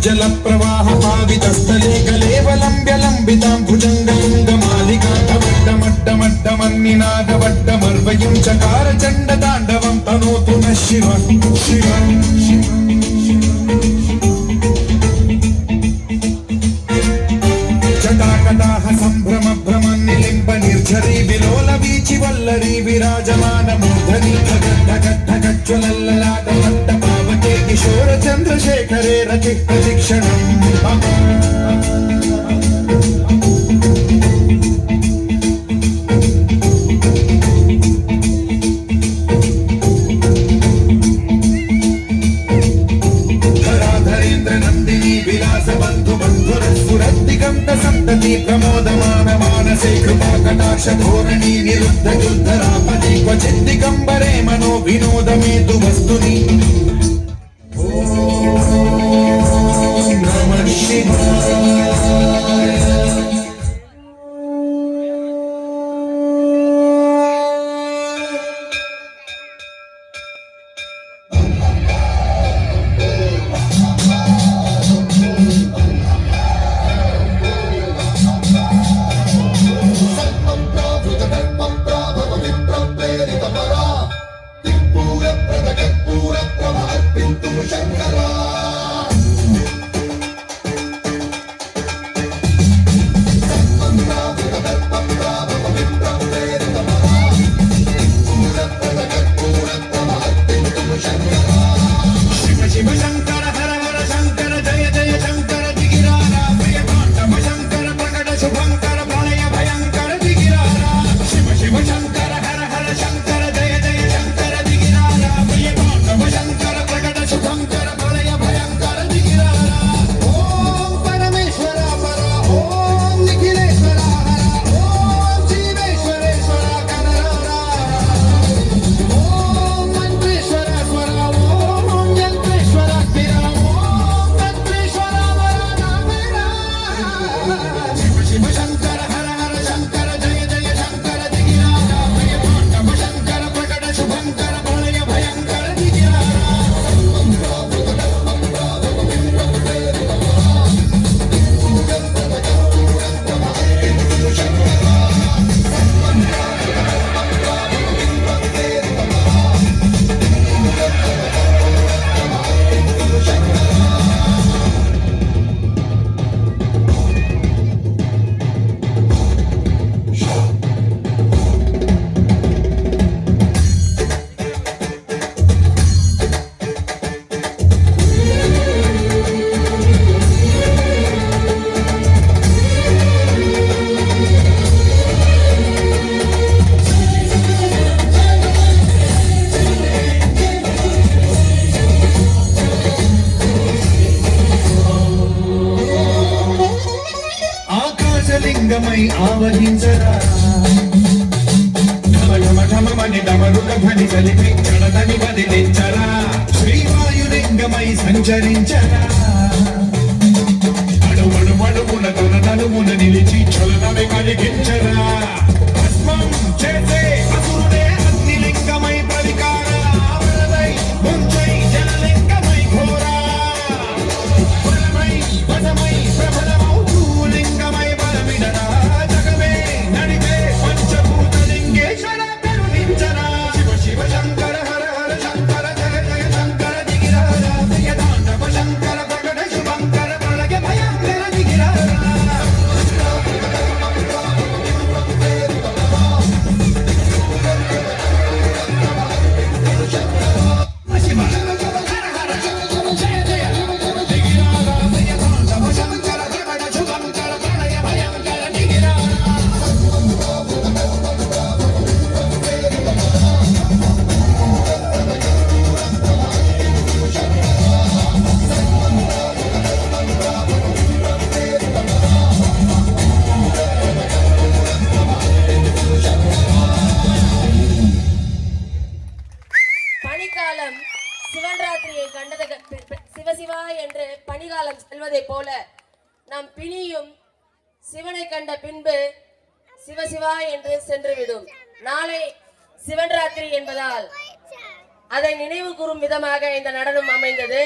जल प्रवाह पावितस्थले कलेवलंब्य लंबितां भुजंगतुंगमालिकाटमड्डमड्डमड्डमन्निनादवड्डमर्वयुं चकार चण्डताण्डवं तनोतु नः शिवः शिवः जटाकटाह सम्भ्रम भ्रमन्निलिम्ब निर्झरी विलोल वीचि वल्लरी विराजमान मूर्धनि धगद्धगद्धगज्ज्वलल्ललाटमट्ट पावके किशोर चन्द्रशेखरे रचिः प्रशिक्षणम् प्रमोदमान मानसे कृपा कटाक्ष धोरणी निरुद्ध युद्धरापदि क्वचित् दिगम्बरे मनो विनोदमेतु वस्तुनि ॐ नमः शिवाय। లింగమై ఆవహించరా ఢమఢమఢమని డమరుక ధ్వని కలిపి చడదని వదిలించరా శ్రీవాయులింగమై సంచరించరా అణువణువణువున తన నలుమున నిలిచి చలనమే కలిగించరా భస్మం చేసే అసురుడే అగ్నిలింగమై ప్రవికార ఆవరణై ముంచై జలలింగమై ఘోరా బలమై వశమై ప్రబలమౌ లింగమై బలమిడరా జగమే నడిపే పంచభూతలింగేశ్వర కరుణించరా శివ శివ శంకర హర హర శంకర జయ జయ శంకర దిగిరారా ప్రియ తాండవ శంకర ప్రకట శుభంకర ప్రళయ భయంకర దిగిరారా శివ హర హర జయ జయ దిగిరారా ప్రియ తాండవ శంకర இங்கே கண்டது சிவசிவா என்று பனிகாலம் செல்வதைப் போல நம் பிணியும் சிவனை கண்ட பின்பு சிவசிவா என்று சென்றுவிடும். நாளை சிவன் ராத்திரி என்பதால் அதை நினைவு கூறும் விதமாக இந்த நடனம் அமைந்தது.